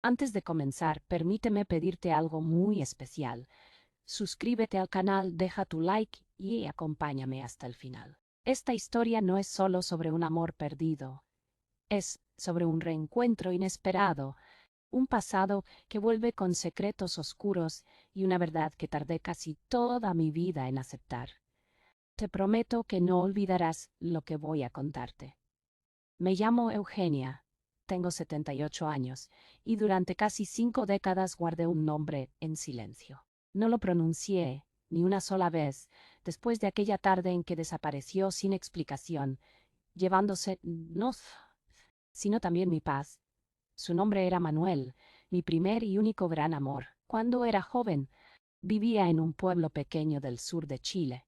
Antes de comenzar, permíteme pedirte algo muy especial. Suscríbete al canal, deja tu like y acompáñame hasta el final. Esta historia no es solo sobre un amor perdido, es sobre un reencuentro inesperado, un pasado que vuelve con secretos oscuros y una verdad que tardé casi toda mi vida en aceptar. Te prometo que no olvidarás lo que voy a contarte. Me llamo Eugenia, tengo 78 años, y durante casi 5 décadas guardé un nombre en silencio. No lo pronuncié ni una sola vez después de aquella tarde en que desapareció sin explicación, llevándose no sino también mi paz. Su nombre era Manuel, mi primer y único gran amor. Cuando era joven, vivía en un pueblo pequeño del sur de Chile.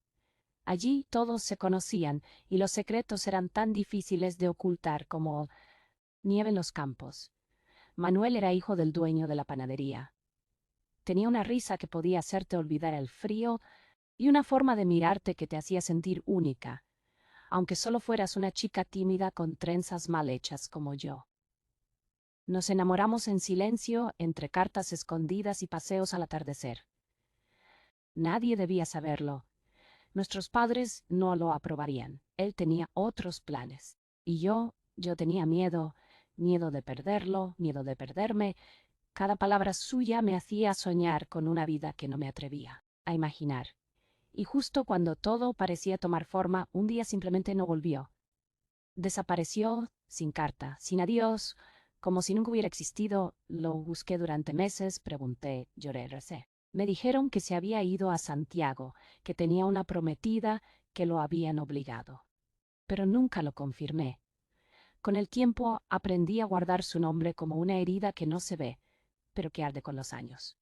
Allí todos se conocían y los secretos eran tan difíciles de ocultar como nieve en los campos. Manuel era hijo del dueño de la panadería. Tenía una risa que podía hacerte olvidar el frío y una forma de mirarte que te hacía sentir única, aunque solo fueras una chica tímida con trenzas mal hechas como yo. Nos enamoramos en silencio, entre cartas escondidas y paseos al atardecer. Nadie debía saberlo. Nuestros padres no lo aprobarían. Él tenía otros planes. Y yo tenía miedo, miedo de perderlo, miedo de perderme. Cada palabra suya me hacía soñar con una vida que no me atrevía a imaginar. Y justo cuando todo parecía tomar forma, un día simplemente no volvió. Desapareció, sin carta, sin adiós, como si nunca hubiera existido. Lo busqué durante meses, pregunté, lloré, recé. Me dijeron que se había ido a Santiago, que tenía una prometida, que lo habían obligado. Pero nunca lo confirmé. Con el tiempo aprendí a guardar su nombre como una herida que no se ve, pero que arde con los años.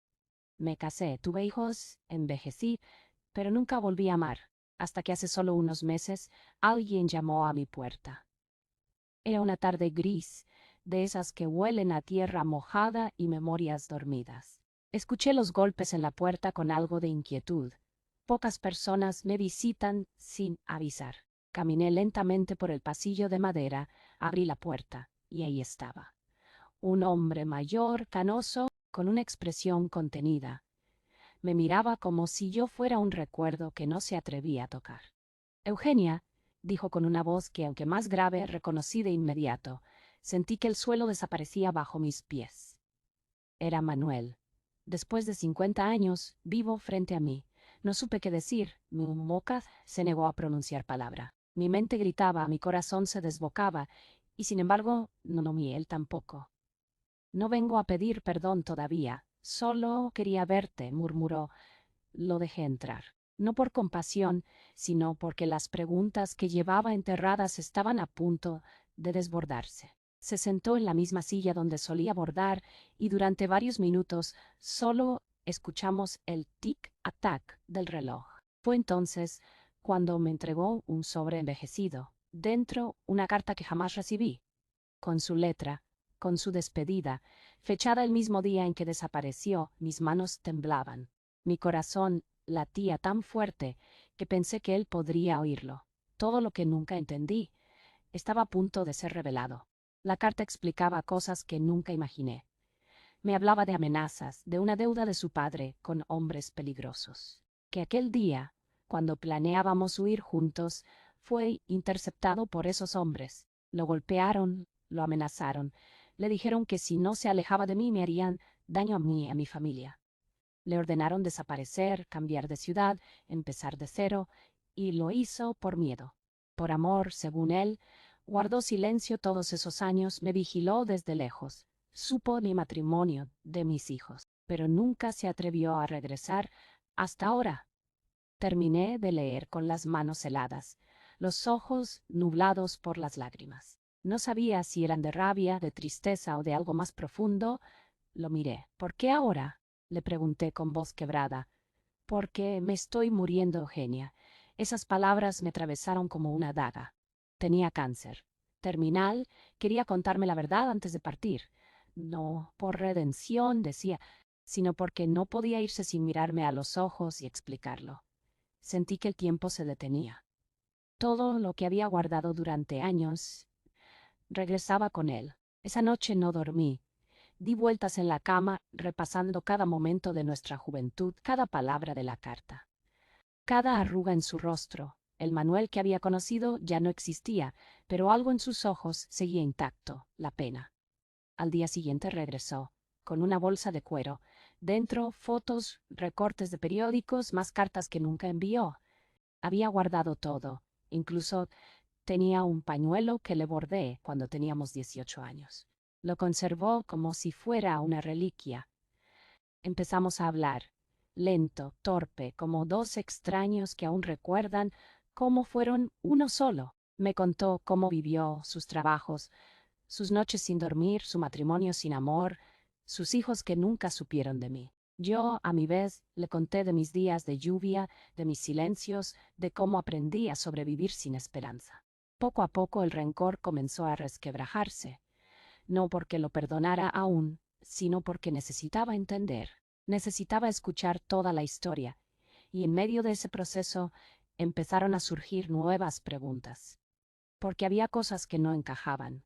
Me casé, tuve hijos, envejecí, pero nunca volví a amar, hasta que hace solo unos meses alguien llamó a mi puerta. Era una tarde gris, de esas que huelen a tierra mojada y memorias dormidas. Escuché los golpes en la puerta con algo de inquietud. Pocas personas me visitan sin avisar. Caminé lentamente por el pasillo de madera, abrí la puerta, y ahí estaba. Un hombre mayor, canoso, con una expresión contenida. Me miraba como si yo fuera un recuerdo que no se atrevía a tocar. Eugenia, dijo con una voz que, aunque más grave, reconocí de inmediato. Sentí que el suelo desaparecía bajo mis pies. Era Manuel. Después de 50 años, vivo frente a mí. No supe qué decir. Mi boca se negó a pronunciar palabra. Mi mente gritaba, mi corazón se desbocaba, y sin embargo, no mi él tampoco. No vengo a pedir perdón todavía. Solo quería verte, murmuró. Lo dejé entrar. No por compasión, sino porque las preguntas que llevaba enterradas estaban a punto de desbordarse. Se sentó en la misma silla donde solía bordar y durante varios minutos solo escuchamos el tic-tac del reloj. Fue entonces cuando me entregó un sobre envejecido. Dentro, una carta que jamás recibí, con su letra, con su despedida, fechada el mismo día en que desapareció. Mis manos temblaban. Mi corazón latía tan fuerte que pensé que él podría oírlo. Todo lo que nunca entendí estaba a punto de ser revelado. La carta explicaba cosas que nunca imaginé. Me hablaba de amenazas, de una deuda de su padre con hombres peligrosos. Que aquel día, cuando planeábamos huir juntos, fue interceptado por esos hombres. Lo golpearon, lo amenazaron. Le dijeron que si no se alejaba de mí me harían daño a mí y a mi familia. Le ordenaron desaparecer, cambiar de ciudad, empezar de cero, y lo hizo por miedo. Por amor, según él, guardó silencio todos esos años, me vigiló desde lejos. Supo mi matrimonio, de mis hijos, pero nunca se atrevió a regresar hasta ahora. Terminé de leer con las manos heladas, los ojos nublados por las lágrimas. No sabía si eran de rabia, de tristeza o de algo más profundo. Lo miré. ¿Por qué ahora?, le pregunté con voz quebrada. Porque me estoy muriendo, Eugenia. Esas palabras me atravesaron como una daga. Tenía cáncer. Terminal, quería contarme la verdad antes de partir. No por redención, decía, sino porque no podía irse sin mirarme a los ojos y explicarlo. Sentí que el tiempo se detenía. Todo lo que había guardado durante años regresaba con él. Esa noche no dormí. Di vueltas en la cama, repasando cada momento de nuestra juventud, cada palabra de la carta, cada arruga en su rostro. El Manuel que había conocido ya no existía, pero algo en sus ojos seguía intacto, la pena. Al día siguiente regresó, con una bolsa de cuero. Dentro, fotos, recortes de periódicos, más cartas que nunca envió. Había guardado todo. Incluso tenía un pañuelo que le bordé cuando teníamos 18 años. Lo conservó como si fuera una reliquia. Empezamos a hablar, lento, torpe, como dos extraños que aún recuerdan cómo fueron uno solo. Me contó cómo vivió, sus trabajos, sus noches sin dormir, su matrimonio sin amor, sus hijos que nunca supieron de mí. Yo, a mi vez, le conté de mis días de lluvia, de mis silencios, de cómo aprendí a sobrevivir sin esperanza. Poco a poco el rencor comenzó a resquebrajarse, no porque lo perdonara aún, sino porque necesitaba entender, necesitaba escuchar toda la historia, y en medio de ese proceso empezaron a surgir nuevas preguntas, porque había cosas que no encajaban,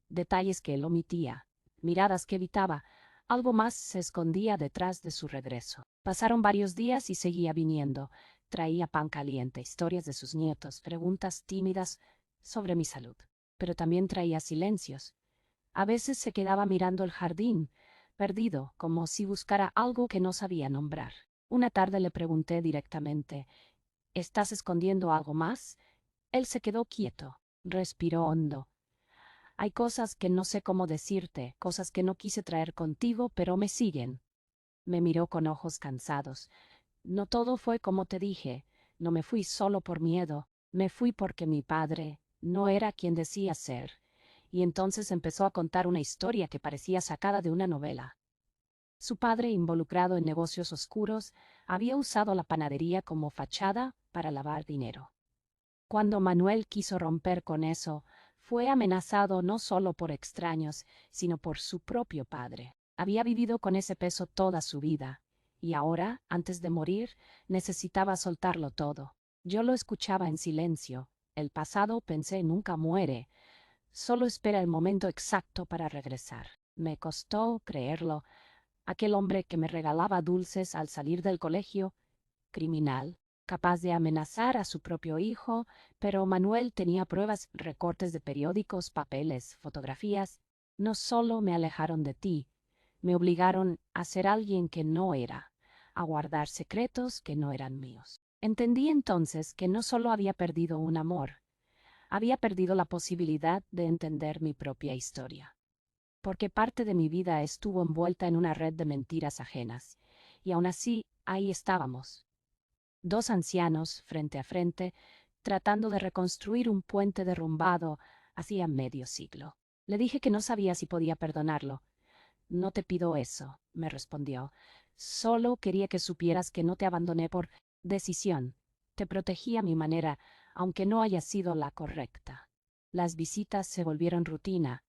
detalles que él omitía, miradas que evitaba, algo más se escondía detrás de su regreso. Pasaron varios días y seguía viniendo. Traía pan caliente, historias de sus nietos, preguntas tímidas sobre mi salud. Pero también traía silencios. A veces se quedaba mirando el jardín, perdido, como si buscara algo que no sabía nombrar. Una tarde le pregunté directamente, ¿estás escondiendo algo más? Él se quedó quieto, respiró hondo. Hay cosas que no sé cómo decirte, cosas que no quise traer contigo, pero me siguen. Me miró con ojos cansados. No todo fue como te dije. No me fui solo por miedo. Me fui porque mi padre no era quien decía ser. Y entonces empezó a contar una historia que parecía sacada de una novela. Su padre, involucrado en negocios oscuros, había usado la panadería como fachada para lavar dinero. Cuando Manuel quiso romper con eso, fue amenazado no solo por extraños, sino por su propio padre. Había vivido con ese peso toda su vida, y ahora, antes de morir, necesitaba soltarlo todo. Yo lo escuchaba en silencio. El pasado, pensé, nunca muere, solo espera el momento exacto para regresar. Me costó creerlo. Aquel hombre que me regalaba dulces al salir del colegio, criminal, capaz de amenazar a su propio hijo, pero Manuel tenía pruebas, recortes de periódicos, papeles, fotografías. No solo me alejaron de ti, me obligaron a ser alguien que no era, a guardar secretos que no eran míos. Entendí entonces que no solo había perdido un amor, había perdido la posibilidad de entender mi propia historia. Porque parte de mi vida estuvo envuelta en una red de mentiras ajenas, y aún así ahí estábamos, dos ancianos frente a frente, tratando de reconstruir un puente derrumbado hacía medio siglo. Le dije que no sabía si podía perdonarlo. No te pido eso, me respondió. Solo quería que supieras que no te abandoné por decisión. Te protegí a mi manera, aunque no haya sido la correcta. Las visitas se volvieron rutina.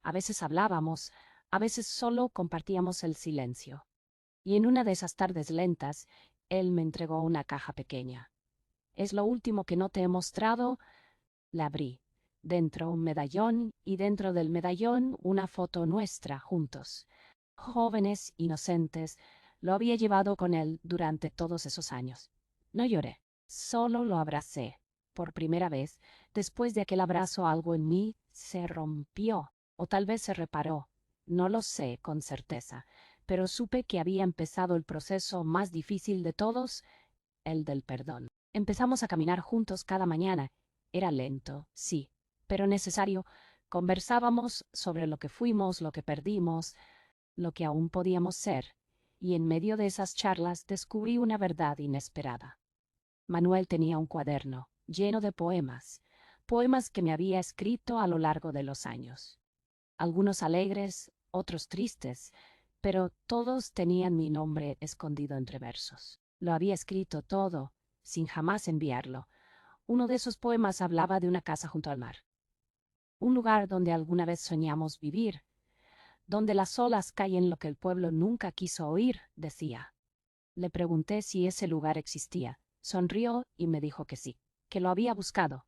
A veces hablábamos, a veces solo compartíamos el silencio. Y en una de esas tardes lentas, él me entregó una caja pequeña. Es lo último que no te he mostrado. La abrí. Dentro un medallón y dentro del medallón una foto nuestra juntos. Jóvenes, inocentes, lo había llevado con él durante todos esos años. No lloré, solo lo abracé. Por primera vez, después de aquel abrazo algo en mí se rompió, o tal vez se reparó. No lo sé con certeza, pero supe que había empezado el proceso más difícil de todos, el del perdón. Empezamos a caminar juntos cada mañana. Era lento, sí, pero necesario. Conversábamos sobre lo que fuimos, lo que perdimos, lo que aún podíamos ser, y en medio de esas charlas descubrí una verdad inesperada. Manuel tenía un cuaderno lleno de poemas, poemas que me había escrito a lo largo de los años. Algunos alegres, otros tristes, pero todos tenían mi nombre escondido entre versos. Lo había escrito todo, sin jamás enviarlo. Uno de esos poemas hablaba de una casa junto al mar, un lugar donde alguna vez soñamos vivir, donde las olas callen lo que el pueblo nunca quiso oír, decía. Le pregunté si ese lugar existía. Sonrió y me dijo que sí, que lo había buscado,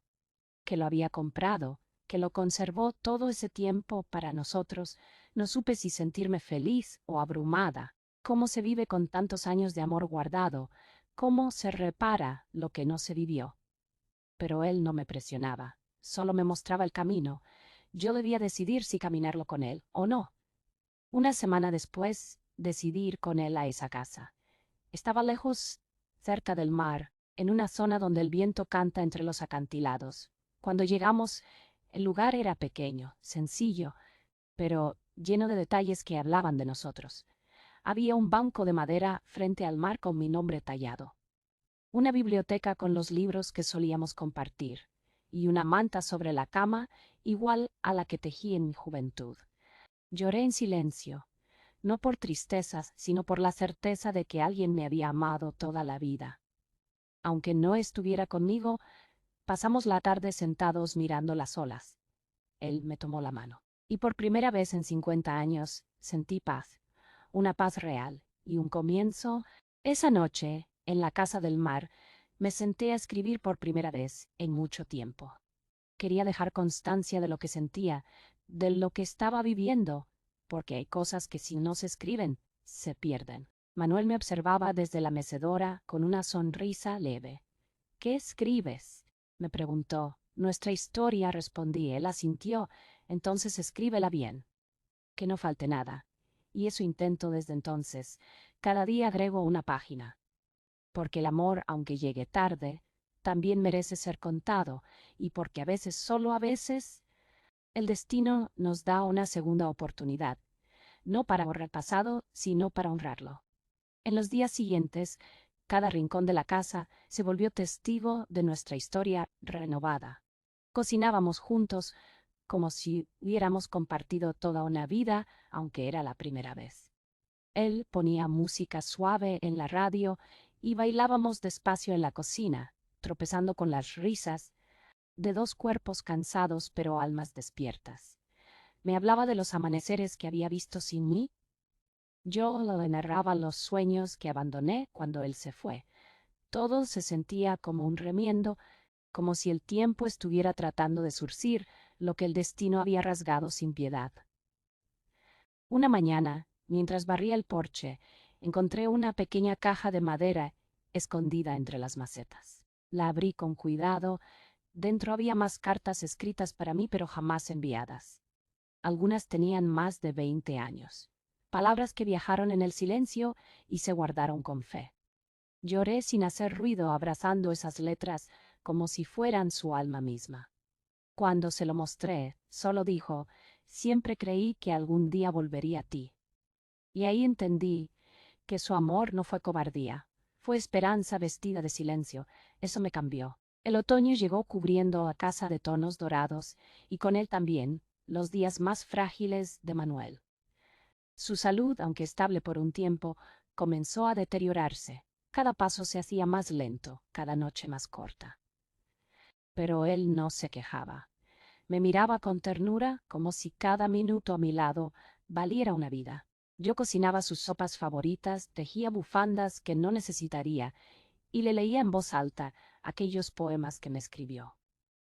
que lo había comprado, que lo conservó todo ese tiempo para nosotros, no supe si sentirme feliz o abrumada. ¿Cómo se vive con tantos años de amor guardado? ¿Cómo se repara lo que no se vivió? Pero él no me presionaba, solo me mostraba el camino. Yo debía decidir si caminarlo con él o no. Una semana después, decidí ir con él a esa casa. Estaba lejos, cerca del mar, en una zona donde el viento canta entre los acantilados. Cuando llegamos, el lugar era pequeño, sencillo, pero lleno de detalles que hablaban de nosotros. Había un banco de madera frente al mar con mi nombre tallado, una biblioteca con los libros que solíamos compartir, y una manta sobre la cama igual a la que tejí en mi juventud. Lloré en silencio, no por tristezas, sino por la certeza de que alguien me había amado toda la vida. Aunque no estuviera conmigo, pasamos la tarde sentados mirando las olas. Él me tomó la mano. Y por primera vez en 50 años sentí paz, una paz real, y un comienzo. Esa noche, en la casa del mar, me senté a escribir por primera vez en mucho tiempo. Quería dejar constancia de lo que sentía, de lo que estaba viviendo, porque hay cosas que si no se escriben, se pierden. Manuel me observaba desde la mecedora con una sonrisa leve. ¿Qué escribes?, me preguntó. Nuestra historia, respondí. Él asintió. Entonces escríbela bien, que no falte nada. Y eso intento desde entonces. Cada día agrego una página. Porque el amor, aunque llegue tarde, también merece ser contado, y porque a veces, solo a veces, el destino nos da una segunda oportunidad, no para borrar el pasado, sino para honrarlo. En los días siguientes, cada rincón de la casa se volvió testigo de nuestra historia renovada. Cocinábamos juntos, como si hubiéramos compartido toda una vida, aunque era la primera vez. Él ponía música suave en la radio y bailábamos despacio en la cocina, tropezando con las risas de dos cuerpos cansados pero almas despiertas. Me hablaba de los amaneceres que había visto sin mí. Yo le narraba los sueños que abandoné cuando él se fue. Todo se sentía como un remiendo, como si el tiempo estuviera tratando de zurcir lo que el destino había rasgado sin piedad. Una mañana, mientras barría el porche, encontré una pequeña caja de madera escondida entre las macetas. La abrí con cuidado. Dentro había más cartas escritas para mí, pero jamás enviadas. Algunas tenían más de 20 años. Palabras que viajaron en el silencio y se guardaron con fe. Lloré sin hacer ruido abrazando esas letras como si fueran su alma misma. Cuando se lo mostré, solo dijo: «Siempre creí que algún día volvería a ti». Y ahí entendí que su amor no fue cobardía, fue esperanza vestida de silencio. Eso me cambió. El otoño llegó cubriendo a casa de tonos dorados, y con él también los días más frágiles de Manuel. Su salud, aunque estable por un tiempo, comenzó a deteriorarse. Cada paso se hacía más lento, cada noche más corta. Pero él no se quejaba. Me miraba con ternura, como si cada minuto a mi lado valiera una vida. Yo cocinaba sus sopas favoritas, tejía bufandas que no necesitaría, y le leía en voz alta aquellos poemas que me escribió.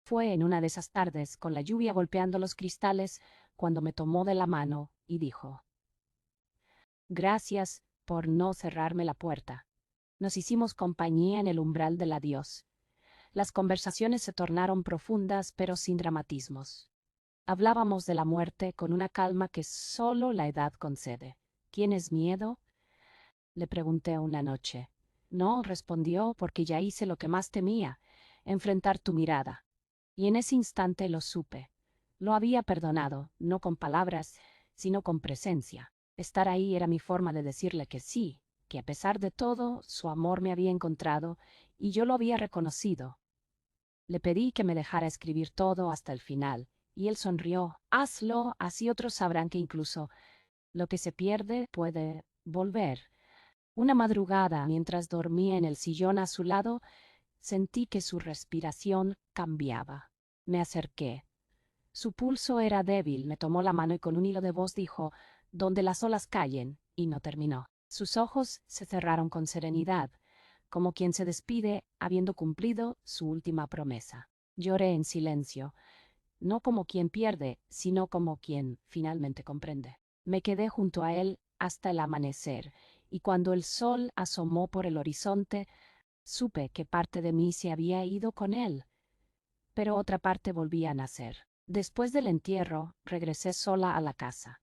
Fue en una de esas tardes, con la lluvia golpeando los cristales, cuando me tomó de la mano y dijo: «Gracias por no cerrarme la puerta». Nos hicimos compañía en el umbral del adiós. Las conversaciones se tornaron profundas, pero sin dramatismos. Hablábamos de la muerte con una calma que solo la edad concede. «¿Tienes miedo?», le pregunté una noche. «No», respondió, «porque ya hice lo que más temía, enfrentar tu mirada». Y en ese instante lo supe. Lo había perdonado, no con palabras, sino con presencia. Estar ahí era mi forma de decirle que sí, que a pesar de todo, su amor me había encontrado y yo lo había reconocido. Le pedí que me dejara escribir todo hasta el final, y él sonrió. «Hazlo, así otros sabrán que incluso lo que se pierde puede volver». Una madrugada, mientras dormía en el sillón a su lado, sentí que su respiración cambiaba. Me acerqué. Su pulso era débil, me tomó la mano y con un hilo de voz dijo: «Donde las olas callen», y no terminó. Sus ojos se cerraron con serenidad, como quien se despide habiendo cumplido su última promesa. Lloré en silencio. no como quien pierde, sino como quien finalmente comprende. Me quedé junto a él hasta el amanecer, y cuando el sol asomó por el horizonte, supe que parte de mí se había ido con él, pero otra parte volvía a nacer. Después del entierro, regresé sola a la casa.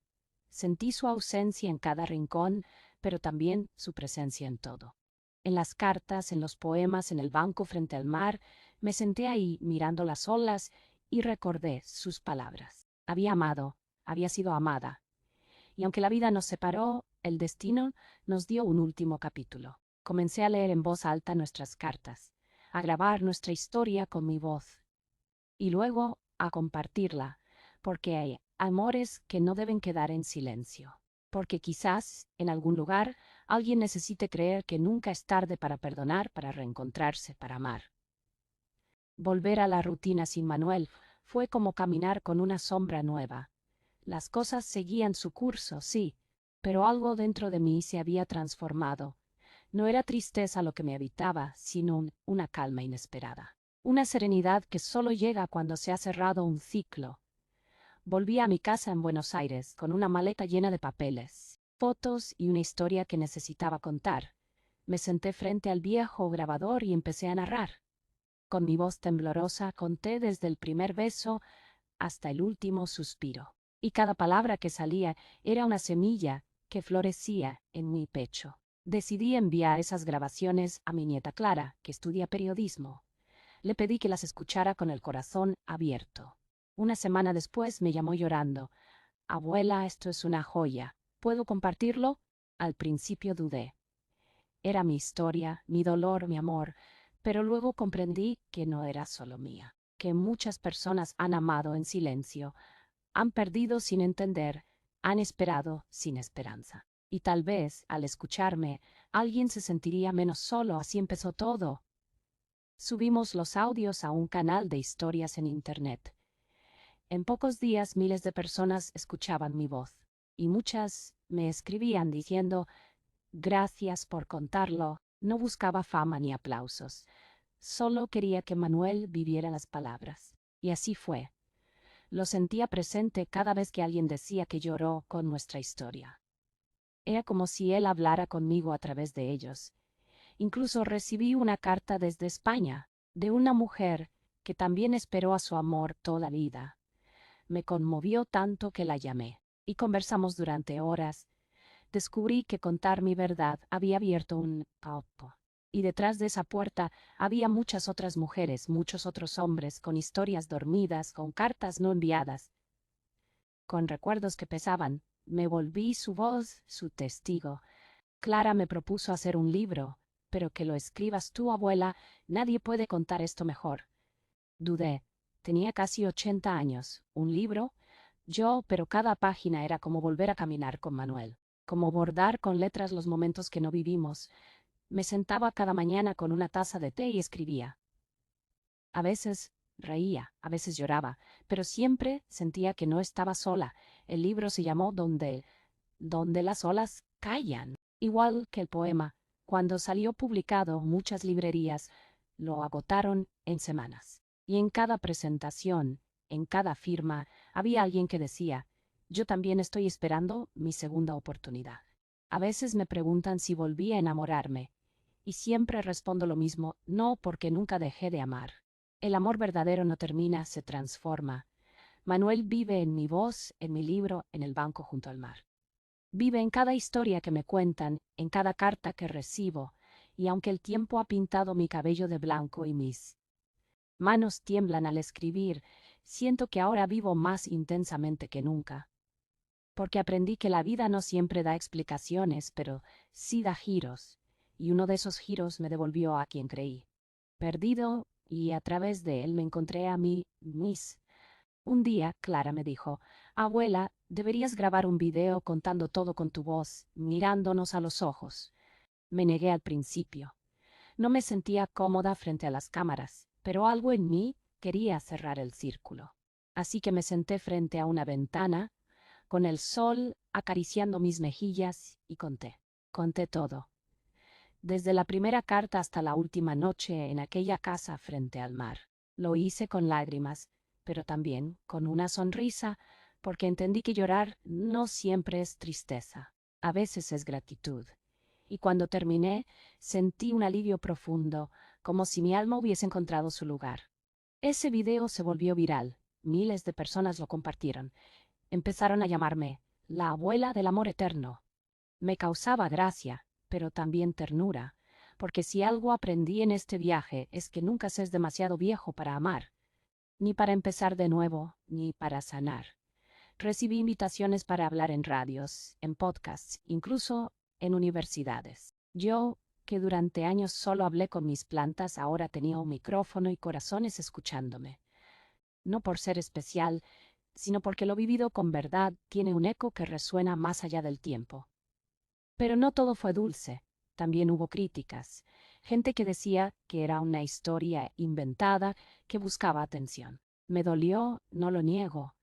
Sentí su ausencia en cada rincón, pero también su presencia en todo. En las cartas, en los poemas, en el banco frente al mar, me senté ahí mirando las olas y recordé sus palabras. Había amado, había sido amada, y aunque la vida nos separó, el destino nos dio un último capítulo. Comencé a leer en voz alta nuestras cartas, a grabar nuestra historia con mi voz, y luego a compartirla, porque hay amores que no deben quedar en silencio. Porque quizás, en algún lugar, alguien necesite creer que nunca es tarde para perdonar, para reencontrarse, para amar. Volver a la rutina sin Manuel fue como caminar con una sombra nueva. Las cosas seguían su curso, sí, pero algo dentro de mí se había transformado. No era tristeza lo que me habitaba, sino una calma inesperada. Una serenidad que solo llega cuando se ha cerrado un ciclo. Volví a mi casa en Buenos Aires con una maleta llena de papeles, fotos y una historia que necesitaba contar. Me senté frente al viejo grabador y empecé a narrar. Con mi voz temblorosa conté desde el primer beso hasta el último suspiro. Y cada palabra que salía era una semilla que florecía en mi pecho. Decidí enviar esas grabaciones a mi nieta Clara, que estudia periodismo. Le pedí que las escuchara con el corazón abierto. Una semana después me llamó llorando. Abuela, esto es una joya. ¿Puedo compartirlo? Al principio dudé. Era mi historia, mi dolor, mi amor, pero luego comprendí que no era solo mía, que muchas personas han amado en silencio, han perdido sin entender, han esperado sin esperanza. Y tal vez, al escucharme, alguien se sentiría menos solo. Así empezó todo. Subimos los audios a un canal de historias en Internet. En pocos días miles de personas escuchaban mi voz, y muchas me escribían diciendo, gracias por contarlo, no buscaba fama ni aplausos, solo quería que Manuel viviera las palabras. Y así fue. Lo sentía presente cada vez que alguien decía que lloró con nuestra historia. Era como si él hablara conmigo a través de ellos. Incluso recibí una carta desde España, de una mujer que también esperó a su amor toda la vida. Me conmovió tanto que la llamé, y conversamos durante horas. Descubrí que contar mi verdad había abierto un paupo. Y detrás de esa puerta había muchas otras mujeres, muchos otros hombres, con historias dormidas, con cartas no enviadas, con recuerdos que pesaban. Me volví su voz, su testigo. Clara me propuso hacer un libro, pero que lo escribas tú, abuela, nadie puede contar esto mejor. Dudé. Tenía casi 80 años. ¿Un libro? Yo, pero cada página era como volver a caminar con Manuel, como bordar con letras los momentos que no vivimos. Me sentaba cada mañana con una taza de té y escribía. A veces reía, a veces lloraba, pero siempre sentía que no estaba sola. El libro se llamó Donde las olas callan, igual que el poema. Cuando salió publicado, muchas librerías lo agotaron en semanas. Y en cada presentación, en cada firma, había alguien que decía, yo también estoy esperando mi segunda oportunidad. A veces me preguntan si volví a enamorarme, y siempre respondo lo mismo, no, porque nunca dejé de amar. El amor verdadero no termina, se transforma. Manuel vive en mi voz, en mi libro, en el banco junto al mar. Vive en cada historia que me cuentan, en cada carta que recibo, y aunque el tiempo ha pintado mi cabello de blanco y mis manos tiemblan al escribir, siento que ahora vivo más intensamente que nunca. Porque aprendí que la vida no siempre da explicaciones, pero sí da giros, y uno de esos giros me devolvió a quien creí. Perdido, y a través de él me encontré a mí, Miss. Un día, Clara me dijo, abuela, deberías grabar un video contando todo con tu voz, mirándonos a los ojos. Me negué al principio. No me sentía cómoda frente a las cámaras, pero algo en mí quería cerrar el círculo. Así que me senté frente a una ventana, con el sol acariciando mis mejillas, y conté. Conté todo. Desde la primera carta hasta la última noche en aquella casa frente al mar. Lo hice con lágrimas, pero también con una sonrisa, porque entendí que llorar no siempre es tristeza, a veces es gratitud. Y cuando terminé, sentí un alivio profundo, como si mi alma hubiese encontrado su lugar. Ese video se volvió viral, miles de personas lo compartieron. Empezaron a llamarme la abuela del amor eterno. Me causaba gracia, pero también ternura, porque si algo aprendí en este viaje es que nunca se es demasiado viejo para amar, ni para empezar de nuevo, ni para sanar. Recibí invitaciones para hablar en radios, en podcasts, incluso en universidades. Yo, que durante años solo hablé con mis plantas, ahora tenía un micrófono y corazones escuchándome. No por ser especial, sino porque lo vivido con verdad tiene un eco que resuena más allá del tiempo. Pero no todo fue dulce. También hubo críticas. Gente que decía que era una historia inventada, que buscaba atención. Me dolió, no lo niego.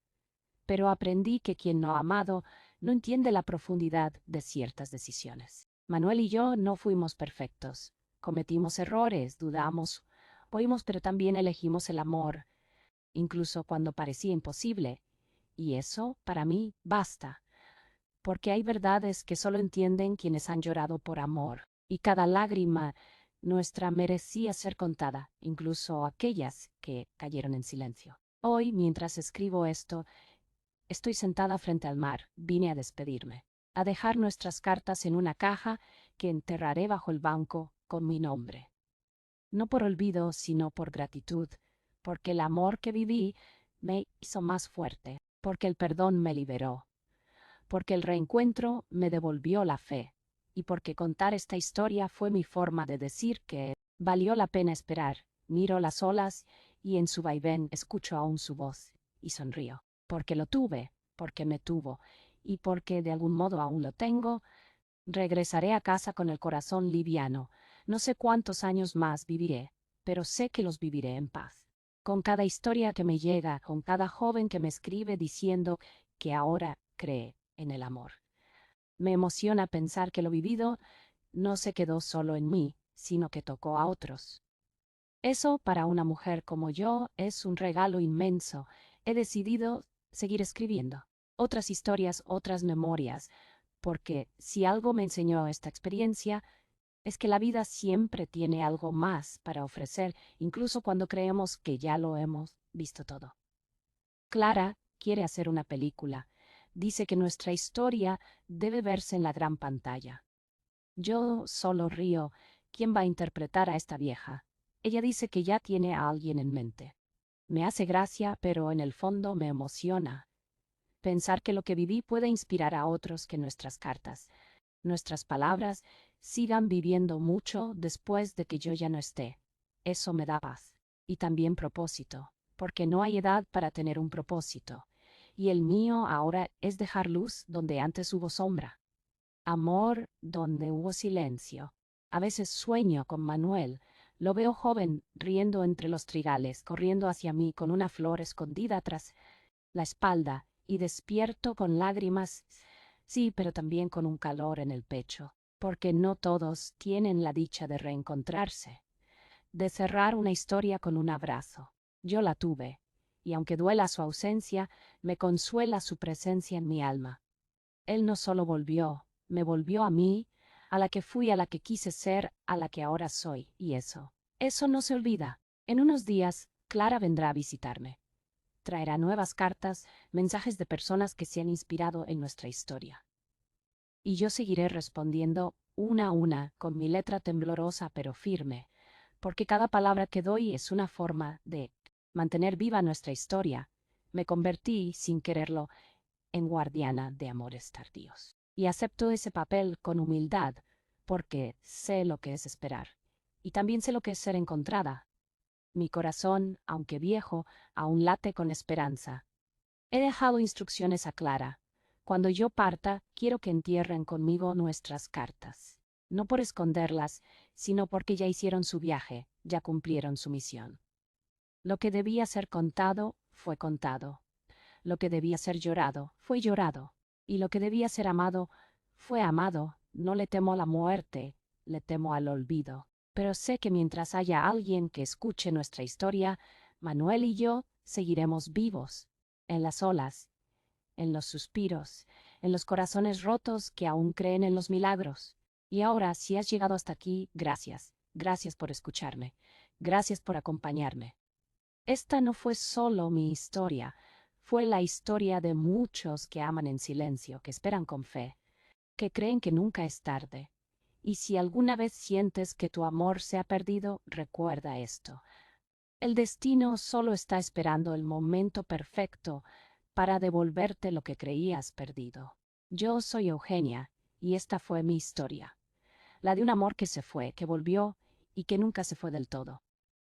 Pero aprendí que quien no ha amado no entiende la profundidad de ciertas decisiones. Manuel y yo no fuimos perfectos. Cometimos errores, dudamos, oímos, pero también elegimos el amor, incluso cuando parecía imposible. Y eso, para mí, basta. Porque hay verdades que solo entienden quienes han llorado por amor, y cada lágrima nuestra merecía ser contada, incluso aquellas que cayeron en silencio. Hoy, mientras escribo esto, estoy sentada frente al mar, vine a despedirme, a dejar nuestras cartas en una caja que enterraré bajo el banco con mi nombre. No por olvido, sino por gratitud, porque el amor que viví me hizo más fuerte, porque el perdón me liberó, porque el reencuentro me devolvió la fe, y porque contar esta historia fue mi forma de decir que valió la pena esperar. Miro las olas y en su vaivén escucho aún su voz, y sonrío, porque lo tuve, porque me tuvo, y porque de algún modo aún lo tengo. Regresaré a casa con el corazón liviano. No sé cuántos años más viviré, pero sé que los viviré en paz. Con cada historia que me llega, con cada joven que me escribe diciendo que ahora cree en el amor. Me emociona pensar que lo vivido no se quedó solo en mí, sino que tocó a otros. Eso, para una mujer como yo, es un regalo inmenso. He decidido seguir escribiendo otras historias, otras memorias, porque si algo me enseñó esta experiencia, es que la vida siempre tiene algo más para ofrecer, incluso cuando creemos que ya lo hemos visto todo. Clara quiere hacer una película. Dice que nuestra historia debe verse en la gran pantalla. Yo solo río. ¿Quién va a interpretar a esta vieja? Ella dice que ya tiene a alguien en mente. Me hace gracia, pero en el fondo me emociona. Pensar que lo que viví puede inspirar a otros, que nuestras cartas, nuestras palabras, sigan viviendo mucho después de que yo ya no esté. Eso me da paz. Y también propósito, porque no hay edad para tener un propósito. Y el mío ahora es dejar luz donde antes hubo sombra. Amor donde hubo silencio. A veces sueño con Manuel. Lo veo joven, riendo entre los trigales, corriendo hacia mí con una flor escondida tras la espalda, y despierto con lágrimas, sí, pero también con un calor en el pecho, porque no todos tienen la dicha de reencontrarse, de cerrar una historia con un abrazo. Yo la tuve, y aunque duela su ausencia, me consuela su presencia en mi alma. Él no solo volvió, me volvió a mí, a la que fui, a la que quise ser, a la que ahora soy, y eso no se olvida. En unos días, Clara vendrá a visitarme. Traerá nuevas cartas, mensajes de personas que se han inspirado en nuestra historia. Y yo seguiré respondiendo una a una, con mi letra temblorosa pero firme, porque cada palabra que doy es una forma de mantener viva nuestra historia. Me convertí, sin quererlo, en guardiana de amores tardíos. Y acepto ese papel con humildad, porque sé lo que es esperar. Y también sé lo que es ser encontrada. Mi corazón, aunque viejo, aún late con esperanza. He dejado instrucciones a Clara. Cuando yo parta, quiero que entierren conmigo nuestras cartas. No por esconderlas, sino porque ya hicieron su viaje, ya cumplieron su misión. Lo que debía ser contado, fue contado. Lo que debía ser llorado, fue llorado. Y lo que debía ser amado, fue amado. No le temo a la muerte, le temo al olvido. Pero sé que mientras haya alguien que escuche nuestra historia, Manuel y yo seguiremos vivos, en las olas, en los suspiros, en los corazones rotos que aún creen en los milagros. Y ahora, si has llegado hasta aquí, gracias. Gracias por escucharme. Gracias por acompañarme. Esta no fue solo mi historia, fue la historia de muchos que aman en silencio, que esperan con fe, que creen que nunca es tarde. Y si alguna vez sientes que tu amor se ha perdido, recuerda esto. El destino solo está esperando el momento perfecto para devolverte lo que creías perdido. Yo soy Eugenia, y esta fue mi historia, la de un amor que se fue, que volvió y que nunca se fue del todo.